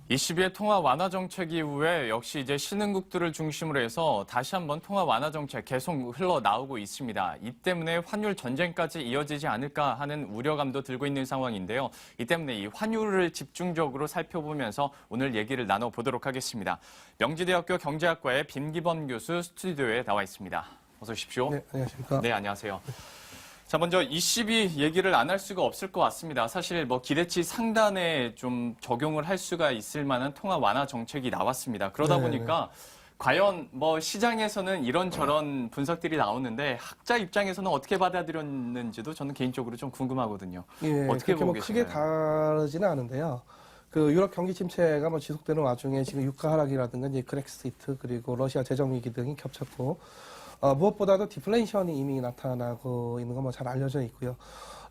22의 통화 완화 정책 이후에 역시 이제 신흥국들을 중심으로 해서 다시 한번 통화 완화 정책 계속 흘러나오고 있습니다. 이 때문에 환율 전쟁까지 이어지지 않을까 하는 우려감도 들고 있는 상황인데요. 이 때문에 이 환율을 집중적으로 살펴보면서 오늘 얘기를 나눠보도록 하겠습니다. 명지대학교 경제학과의 빈기범 교수 스튜디오에 나와 있습니다. 어서 오십시오. 네, 안녕하십니까. 네, 안녕하세요. 자, 먼저 22 얘기를 안 할 수가 없을 것 같습니다. 사실 뭐 기대치 상단에 좀 적용을 할 수가 있을 만한 통화 완화 정책이 나왔습니다. 그러다 보니까 과연 뭐 시장에서는 이런저런 분석들이 나오는데 학자 입장에서는 어떻게 받아들였는지도 저는 개인적으로 좀 궁금하거든요. 예, 어떻게 보고 크게 계시나요? 다르지는 않은데요. 그 유럽 경기 침체가 뭐 지속되는 와중에 지금 유가 하락이라든가 이제 그렉시트 그리고 러시아 재정 위기 등이 겹쳤고 무엇보다도 디플레이션이 이미 나타나고 있는 건 뭐 잘 알려져 있고요.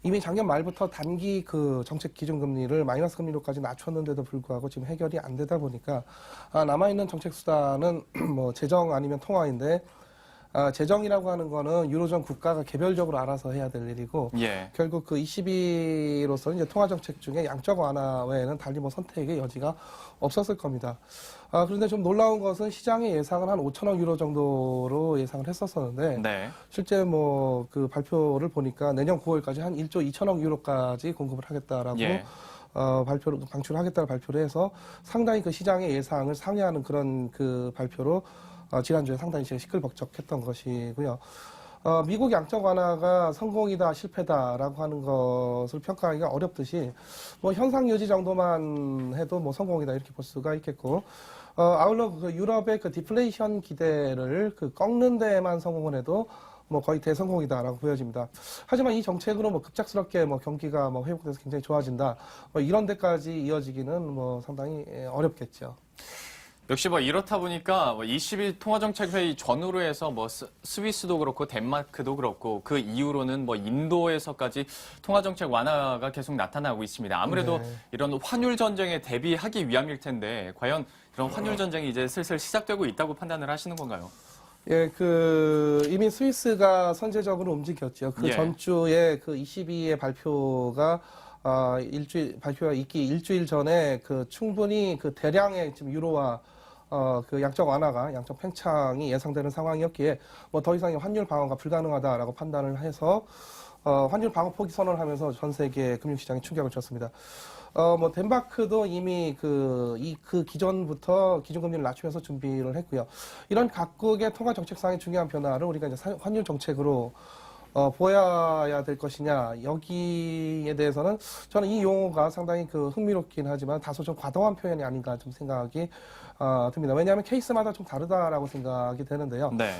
이미 작년 말부터 단기 그 정책 기준금리를 마이너스 금리로까지 낮췄는데도 불구하고 지금 해결이 안 되다 보니까 남아있는 정책 수단은 뭐 재정 아니면 통화인데 재정이라고 하는 거는 유로존 국가가 개별적으로 알아서 해야 될 일이고 예. 결국 그 22로서는 이제 통화 정책 중에 양적 완화 외에는 달리 뭐 선택의 여지가 없었을 겁니다. 그런데 좀 놀라운 것은 시장의 예상은 한 5천억 유로 정도로 예상을 했었었는데 네. 실제 뭐 그 발표를 보니까 내년 9월까지 한 1조 2천억 유로까지 공급을 하겠다라고 예. 방출하겠다고 발표를 해서 상당히 그 시장의 예상을 상회하는 그런 그 발표로 지난주에 상당히 시끌벅적했던 것이고요. 미국 양적 완화가 성공이다, 실패다라고 하는 것을 평가하기가 어렵듯이 뭐 현상 유지 정도만 해도 뭐 성공이다 이렇게 볼 수가 있겠고, 아울러 그 유럽의 그 디플레이션 기대를 그 꺾는 데에만 성공을 해도 뭐 거의 대성공이다라고 보여집니다. 하지만 이 정책으로 뭐 급작스럽게 뭐 경기가 뭐 회복돼서 굉장히 좋아진다, 뭐 이런 데까지 이어지기는 뭐 상당히 어렵겠죠. 역시 뭐 이렇다 보니까 22 통화정책회의 전후로 해서 뭐 스위스도 그렇고 덴마크도 그렇고 그 이후로는 뭐 인도에서까지 통화정책 완화가 계속 나타나고 있습니다. 아무래도 이런 환율 전쟁에 대비하기 위함일 텐데 과연 이런 환율 전쟁이 이제 슬슬 시작되고 있다고 판단을 하시는 건가요? 예, 이미 스위스가 선제적으로 움직였죠. 그 전주에 그 22의 발표가 발표가 있기 일주일 전에 그 충분히 그 대량의 지금 유로화 그 양적 완화가, 양적 팽창이 예상되는 상황이었기에 뭐 더 이상의 환율 방어가 불가능하다라고 판단을 해서 환율 방어 포기 선언을 하면서 전 세계 금융시장에 충격을 줬습니다. 뭐 덴마크도 이미 그 기존부터 기준금리를 낮추면서 준비를 했고요. 이런 각국의 통화 정책상의 중요한 변화를 우리가 이제 환율 정책으로 보여야 될 것이냐, 여기에 대해서는 저는 이 용어가 상당히 그 흥미롭긴 하지만 다소 좀 과도한 표현이 아닌가 좀 생각이 듭니다. 왜냐하면 케이스마다 좀 다르다라고 생각이 되는데요. 네.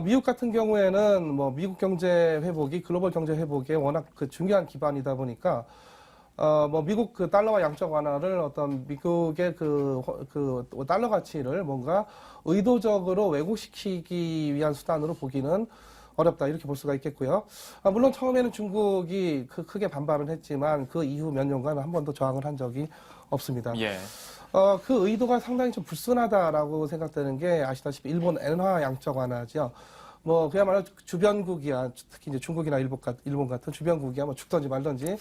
미국 같은 경우에는 뭐 미국 경제 회복이 글로벌 경제 회복에 워낙 그 중요한 기반이다 보니까 뭐 미국 그 달러와 양적 완화를 어떤 미국의 그 달러 가치를 뭔가 의도적으로 왜곡시키기 위한 수단으로 보기는 어렵다 이렇게 볼 수가 있겠고요. 물론 처음에는 중국이 크게 반발을 했지만 그 이후 몇 년간 한 번도 저항을 한 적이 없습니다. 예. 그 의도가 상당히 좀 불순하다라고 생각되는 게 아시다시피 일본 엔화 양적 완화죠. 뭐 그야말로 주변국이야, 특히 이제 중국이나 일본 같은 주변국이야 뭐 죽든지 말든지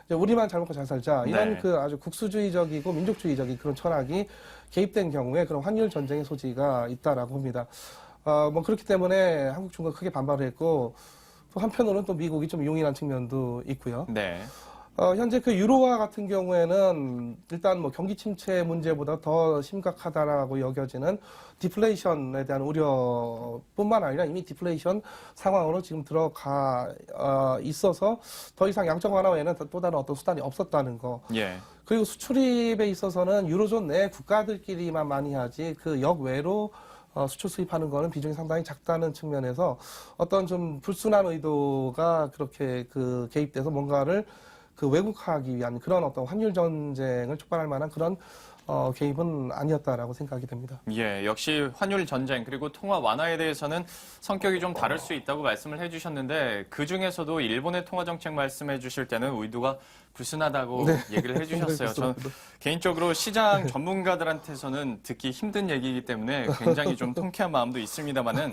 이제 우리만 잘 먹고 잘 살자 이런 그 아주 국수주의적이고 민족주의적인 그런 철학이 개입된 경우에 그런 환율 전쟁의 소지가 있다라고 봅니다. 뭐 그렇기 때문에 한국, 중국 크게 반발을 했고 또 한편으로는 또 미국이 좀 용인한 측면도 있고요. 네. 현재 그 유로화 같은 경우에는 일단 뭐 경기 침체 문제보다 더 심각하다라고 여겨지는 디플레이션에 대한 우려뿐만 아니라 이미 디플레이션 상황으로 지금 들어가 있어서 더 이상 양적 완화 외에는 또 다른 어떤 수단이 없었다는 거. 예. 그리고 수출입에 있어서는 유로존 내 국가들끼리만 많이 하지 그 역외로 수출 수입하는 거는 비중이 상당히 작다는 측면에서 어떤 좀 불순한 의도가 그렇게 그 개입돼서 뭔가를 그 왜곡하기 위한 그런 어떤 환율 전쟁을 촉발할 만한 그런 개입은 아니었다라고 생각이 됩니다. 예, 역시 환율 전쟁 그리고 통화 완화에 대해서는 성격이 좀 다를 수 있다고 말씀을 해주셨는데 그 중에서도 일본의 통화 정책 말씀해 주실 때는 의도가 불순하다고 얘기를 해주셨어요. 저는 개인적으로 시장 전문가들한테서는 듣기 힘든 얘기이기 때문에 굉장히 좀 통쾌한 마음도 있습니다만은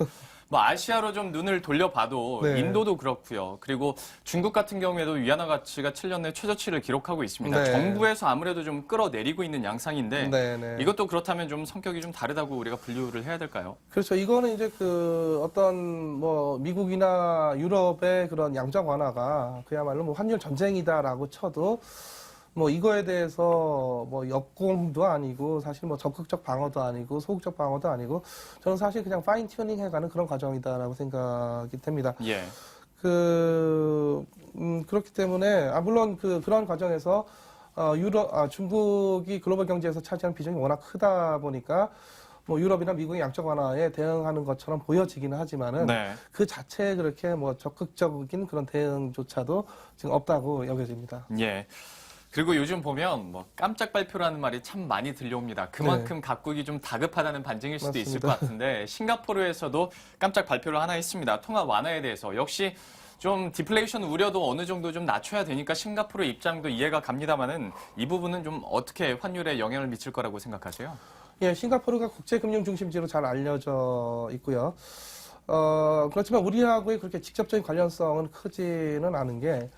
뭐 아시아로 좀 눈을 돌려봐도 네. 인도도 그렇고요. 그리고 중국 같은 경우에도 위안화 가치가 7년 내 최저치를 기록하고 있습니다. 네. 정부에서 아무래도 좀 끌어내리고 있는 양상인데 네, 네. 이것도 그렇다면 좀 성격이 좀 다르다고 우리가 분류를 해야 될까요? 그렇죠. 이거는 이제 그 어떤 뭐 미국이나 유럽의 그런 양적 완화가 그야말로 뭐 환율 전쟁이다라고 쳐도 뭐 이거에 대해서 뭐 역공도 아니고 사실 뭐 적극적 방어도 아니고 소극적 방어도 아니고 저는 사실 그냥 파인 튜닝 해가는 그런 과정이다라고 생각이 됩니다. 예. 그렇기 때문에 물론 그런 과정에서 중국이 글로벌 경제에서 차지하는 비중이 워낙 크다 보니까 뭐 유럽이나 미국의 양적 완화에 대응하는 것처럼 보여지기는 하지만은 네. 그 자체에 그렇게 뭐 적극적인 그런 대응조차도 지금 없다고 여겨집니다. 예. 그리고 요즘 보면 뭐 깜짝 발표라는 말이 참 많이 들려옵니다. 그만큼 각국이 좀 다급하다는 반증일 수도 있을 것 맞습니다. 같은데 싱가포르에서도 깜짝 발표를 하나 했습니다. 통화 완화에 대해서 역시 좀 디플레이션 우려도 어느 정도 좀 낮춰야 되니까 싱가포르 입장도 이해가 갑니다만은 이 부분은 좀 어떻게 환율에 영향을 미칠 거라고 생각하세요? 예, 싱가포르가 국제금융 중심지로 잘 알려져 있고요. 그렇지만 우리하고의 그렇게 직접적인 관련성은 크지는 않은 게,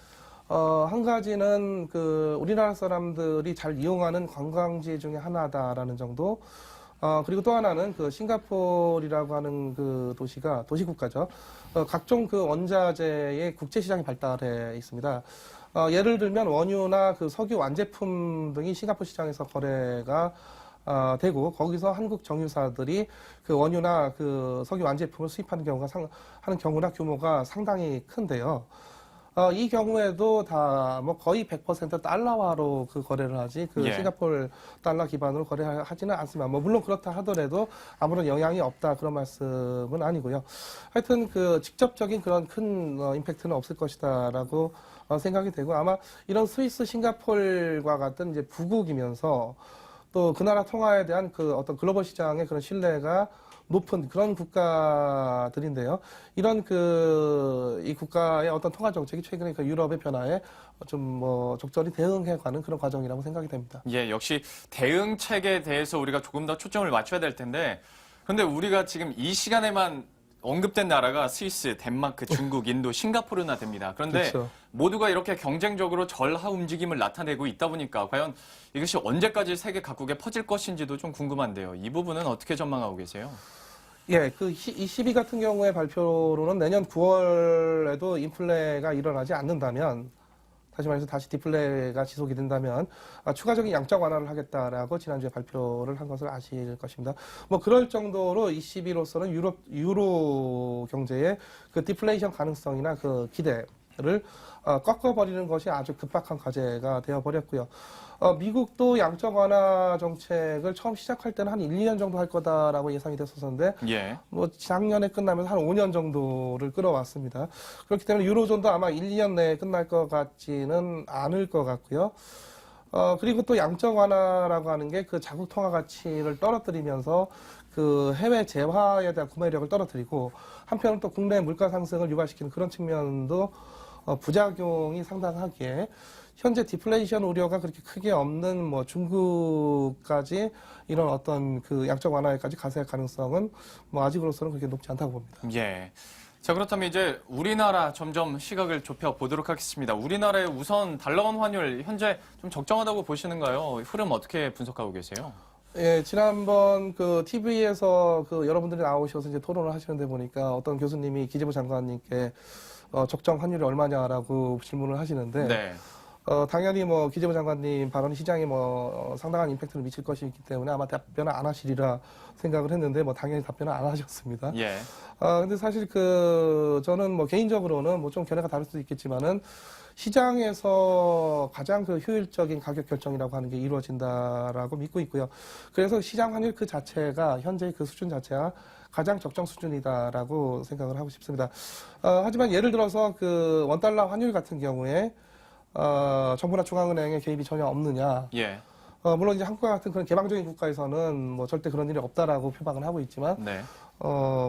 한 가지는 우리나라 사람들이 잘 이용하는 관광지 중에 하나다라는 정도. 그리고 또 하나는 싱가포르라고 하는 도시가, 도시국가죠. 각종 원자재의 국제시장이 발달해 있습니다. 예를 들면 원유나 석유 완제품 등이 싱가포르 시장에서 거래가 되고 거기서 한국 정유사들이 원유나 석유 완제품을 수입하는 경우나 규모가 상당히 큰데요. 이 경우에도 다 뭐 거의 100% 달러화로 거래를 하지 예. 싱가포르 달러 기반으로 거래하지는 않습니다. 뭐 물론 그렇다 하더라도 아무런 영향이 없다 그런 말씀은 아니고요. 하여튼 직접적인 그런 큰 임팩트는 없을 것이다라고 생각이 되고 아마 이런 스위스, 싱가포르와 같은 이제 부국이면서 또 그 나라 통화에 대한 어떤 글로벌 시장의 그런 신뢰가 높은 그런 국가들인데요. 이런 이 국가의 어떤 통화 정책이 최근에 유럽의 변화에 좀 뭐 적절히 대응해가는 그런 과정이라고 생각이 됩니다. 예, 역시 대응책에 대해서 우리가 조금 더 초점을 맞춰야 될 텐데, 그런데 우리가 지금 이 시간에만 언급된 나라가 스위스, 덴마크, 중국, 인도, 싱가포르나 됩니다. 그런데 그렇죠. 모두가 이렇게 경쟁적으로 절하 움직임을 나타내고 있다 보니까 과연 이것이 언제까지 세계 각국에 퍼질 것인지도 좀 궁금한데요. 이 부분은 어떻게 전망하고 계세요? 예, 이 시비 같은 경우의 발표로는 내년 9월에도 인플레가 일어나지 않는다면, 다시 말해서 다시 디플레가 지속이 된다면, 추가적인 양적 완화를 하겠다라고 지난주에 발표를 한 것을 아실 것입니다. 뭐, 그럴 정도로 이 시비로서는 유로 경제의 디플레이션 가능성이나 기대를 꺾어버리는 것이 아주 급박한 과제가 되어버렸고요. 미국도 양적 완화 정책을 처음 시작할 때는 한 1, 2년 정도 할 거다라고 예상이 됐었는데, 예. 뭐 작년에 끝나면 한 5년 정도를 끌어왔습니다. 그렇기 때문에 유로존도 아마 1, 2년 내에 끝날 것 같지는 않을 것 같고요. 그리고 또 양적 완화라고 하는 게 자국 통화 가치를 떨어뜨리면서 해외 재화에 대한 구매력을 떨어뜨리고 한편은 또 국내 물가 상승을 유발시키는 그런 측면도 부작용이 상당하기에 현재 디플레이션 우려가 그렇게 크게 없는 뭐 중국까지 이런 어떤 양적 완화에까지 가세할 가능성은 뭐 아직으로서는 그렇게 높지 않다고 봅니다. 예. 자, 그렇다면 이제 우리나라 점점 시각을 좁혀 보도록 하겠습니다. 우리나라의 우선 달러원 환율 현재 좀 적정하다고 보시는가요? 흐름 어떻게 분석하고 계세요? 예, 지난번 TV에서 여러분들이 나오셔서 이제 토론을 하시는데 보니까 어떤 교수님이 기재부 장관님께 적정 환율이 얼마냐라고 질문을 하시는데 네. 당연히 뭐 기재부 장관님 발언이 시장에 뭐 상당한 임팩트를 미칠 것이기 때문에 아마 답변을 안 하시리라 생각을 했는데 뭐 당연히 답변을 안 하셨습니다. 예. 근데 사실 저는 뭐 개인적으로는 뭐 좀 견해가 다를 수도 있겠지만은 시장에서 가장 효율적인 가격 결정이라고 하는 게 이루어진다라고 믿고 있고요. 그래서 시장 환율 자체가 현재 수준 자체가 가장 적정 수준이다라고 생각을 하고 싶습니다. 하지만 예를 들어서 원달러 환율 같은 경우에 정부나 중앙은행의 개입이 전혀 없느냐. 예. 물론 이제 한국과 같은 그런 개방적인 국가에서는 뭐 절대 그런 일이 없다라고 표방을 하고 있지만, 네.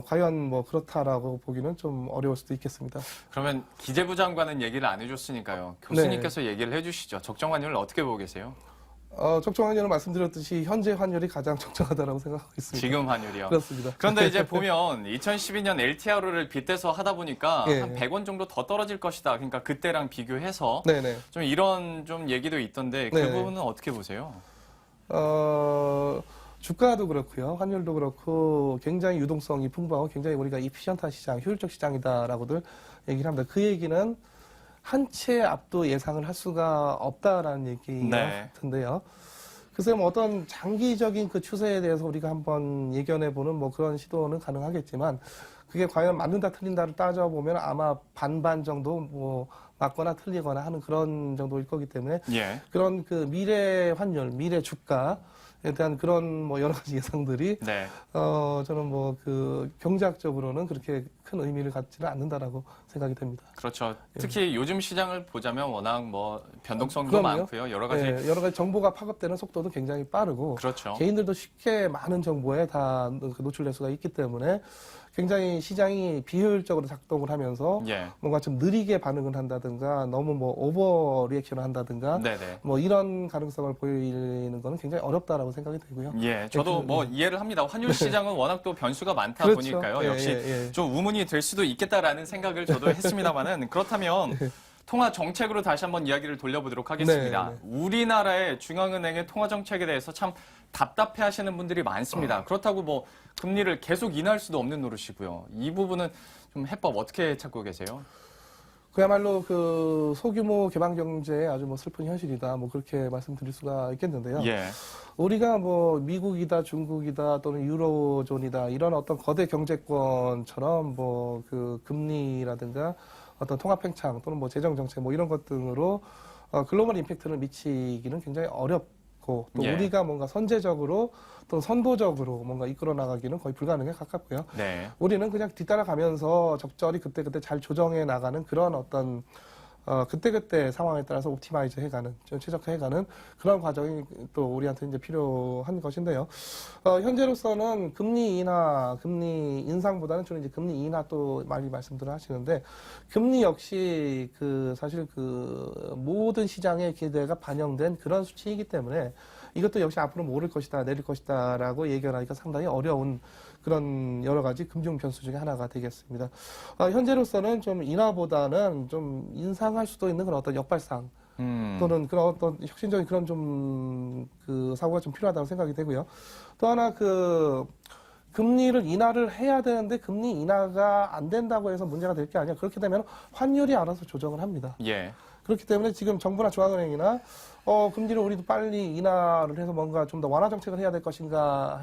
과연 뭐 그렇다라고 보기는 좀 어려울 수도 있겠습니다. 그러면 기재부 장관은 얘기를 안 해줬으니까요. 교수님께서 얘기를 해주시죠. 적정 환율을 어떻게 보고 계세요? 적정 환율은 말씀드렸듯이 현재 환율이 가장 적정하다라고 생각하고 있습니다. 지금 환율이요. 그렇습니다. 그런데 이제 보면 2012년 LTRO를 빗대서 하다 보니까 예. 한 100원 정도 더 떨어질 것이다. 그러니까 그때랑 비교해서 네네. 좀 이런 좀 얘기도 있던데 그 네. 부분은 어떻게 보세요? 주가도 그렇고요. 환율도 그렇고 굉장히 유동성이 풍부하고 굉장히 우리가 이피션트한 시장, 효율적 시장이다라고들 얘기를 합니다. 그 얘기는 한 채 앞도 예상을 할 수가 없다라는 얘기 네. 같은데요. 글쎄요, 뭐 어떤 장기적인 그 추세에 대해서 우리가 한번 예견해보는 뭐 그런 시도는 가능하겠지만 그게 과연 맞는다 틀린다를 따져보면 아마 반반 정도 뭐 맞거나 틀리거나 하는 그런 정도일 거기 때문에 예. 그런 그 미래 환율, 미래 주가에 대한 그런 뭐 여러 가지 예상들이 네. 저는 뭐 그 경제학적으로는 그렇게 큰 의미를 갖지는 않는다라고 생각이 됩니다. 그렇죠. 특히 요즘 시장을 보자면 워낙 뭐 변동성도 그럼요. 많고요. 여러 가지. 네, 여러 가지 정보가 파급되는 속도도 굉장히 빠르고 그렇죠. 개인들도 쉽게 많은 정보에 다 노출될 수가 있기 때문에 굉장히 시장이 비효율적으로 작동을 하면서 예. 뭔가 좀 느리게 반응을 한다든가 너무 뭐 오버 리액션을 한다든가 네네. 뭐 이런 가능성을 보이는 거는 굉장히 어렵다라고 생각이 되고요. 예, 저도 그, 뭐 이해를 합니다. 환율 시장은 워낙 또 변수가 많다 그렇죠. 보니까요. 예, 역시 예. 좀 우문이 될 수도 있겠다라는 생각을 저도 했습니다만은 그렇다면 통화 정책으로 다시 한번 이야기를 돌려보도록 하겠습니다. 네, 우리나라의 중앙은행의 통화 정책에 대해서 참 답답해 하시는 분들이 많습니다. 그렇다고 뭐 금리를 계속 인하할 수도 없는 노릇이고요. 이 부분은 좀 해법 어떻게 찾고 계세요? 그야말로 그 소규모 개방 경제의 아주 뭐 슬픈 현실이다. 뭐 그렇게 말씀드릴 수가 있겠는데요. 예. 우리가 뭐 미국이다, 중국이다, 또는 유로존이다 이런 어떤 거대 경제권처럼 뭐 그 금리라든가 어떤 통합 팽창 또는 뭐 재정 정책 뭐 이런 것 등으로 글로벌 임팩트를 미치기는 굉장히 어렵고 또 예. 우리가 뭔가 선제적으로 또 선도적으로 뭔가 이끌어 나가기는 거의 불가능에 가깝고요. 네. 우리는 그냥 뒤따라가면서 적절히 그때그때 잘 조정해 나가는 그런 어떤 그때그때 상황에 따라서 옵티마이즈 해가는, 좀 최적화해가는 그런 과정이 또 우리한테 이제 필요한 것인데요. 현재로서는 금리 인하, 금리 인상보다는 주로 이제 금리 인하 또 많이 말씀들을 하시는데, 금리 역시 그 사실 그 모든 시장의 기대가 반영된 그런 수치이기 때문에 이것도 역시 앞으로 뭐 오를 것이다, 내릴 것이다라고 예견하기가 상당히 어려운 그런 여러 가지 금융 변수 중에 하나가 되겠습니다. 현재로서는 좀 인하보다는 좀 인상할 수도 있는 그런 어떤 역발상 또는 그런 어떤 혁신적인 그런 좀 그 사고가 좀 필요하다고 생각이 되고요. 또 하나 그 금리를 인하를 해야 되는데 금리 인하가 안 된다고 해서 문제가 될 게 아니라 그렇게 되면 환율이 알아서 조정을 합니다. 예. 그렇기 때문에 지금 정부나 중앙은행이나 금리를 우리도 빨리 인하를 해서 뭔가 좀 더 완화 정책을 해야 될 것인가,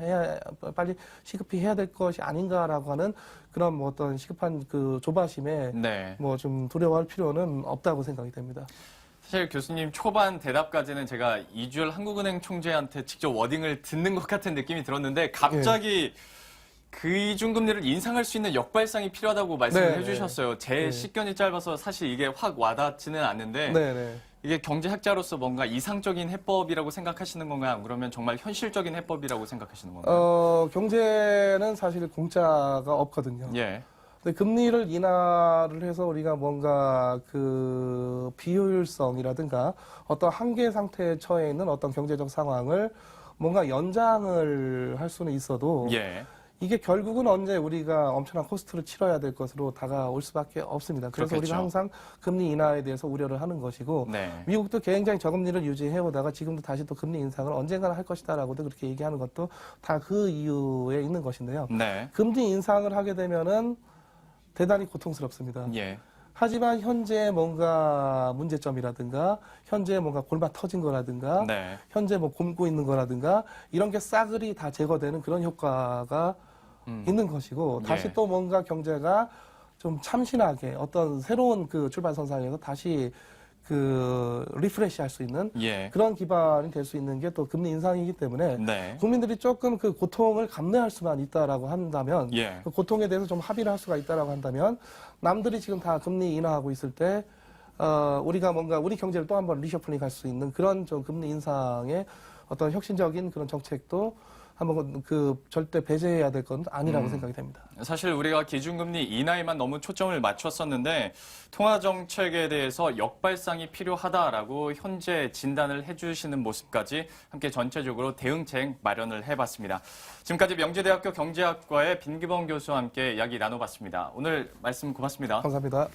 빨리 시급히 해야 될 것이 아닌가라고 하는 그런 뭐 어떤 시급한 그 조바심에 네. 뭐 좀 두려워할 필요는 없다고 생각이 됩니다. 사실 교수님 초반 대답까지는 제가 이주열 한국은행 총재한테 직접 워딩을 듣는 것 같은 느낌이 들었는데 갑자기 기준금리를 인상할 수 있는 역발상이 필요하다고 말씀을 네, 해주셨어요. 제 네. 식견이 짧아서 사실 이게 확 와닿지는 않는데 네네. 이게 경제학자로서 뭔가 이상적인 해법이라고 생각하시는 건가요? 그러면 정말 현실적인 해법이라고 생각하시는 건가요? 경제는 사실 공짜가 없거든요. 예. 근데 금리를 인하를 해서 우리가 뭔가 그 비효율성이라든가 어떤 한계 상태에 처해 있는 어떤 경제적 상황을 뭔가 연장을 할 수는 있어도 예. 이게 결국은 언제 우리가 엄청난 코스트를 치러야 될 것으로 다가올 수밖에 없습니다. 그래서 그렇겠죠. 우리가 항상 금리 인하에 대해서 우려를 하는 것이고 네. 미국도 굉장히 저금리를 유지해 오다가 지금도 다시 또 금리 인상을 언젠가는 할 것이다라고도 그렇게 얘기하는 것도 다 그 이유에 있는 것인데요. 네. 금리 인상을 하게 되면은 대단히 고통스럽습니다. 예. 하지만 현재 뭔가 문제점이라든가 현재 뭔가 골마 터진 거라든가 네. 현재 뭐 굼고 있는 거라든가 이런 게 싸그리 다 제거되는 그런 효과가 있는 것이고 다시 예. 또 뭔가 경제가 좀 참신하게 어떤 새로운 그 출발선상에서 다시 그 리프레시 할 수 있는 예. 그런 기반이 될 수 있는 게 또 금리 인상이기 때문에 네. 국민들이 조금 그 고통을 감내할 수만 있다라고 한다면 예. 그 고통에 대해서 좀 합의를 할 수가 있다라고 한다면 남들이 지금 다 금리 인하하고 있을 때 우리가 뭔가 우리 경제를 또 한번 리셔플링 할 수 있는 그런 좀 금리 인상의 어떤 혁신적인 그런 정책도 한번 절대 배제해야 될 건 아니라고 생각이 됩니다. 사실 우리가 기준금리 인하에만 너무 초점을 맞췄었는데 통화 정책에 대해서 역발상이 필요하다라고 현재 진단을 해주시는 모습까지 함께 전체적으로 대응책 마련을 해봤습니다. 지금까지 명지대학교 경제학과의 빈기범 교수와 함께 이야기 나눠봤습니다. 오늘 말씀 고맙습니다. 감사합니다.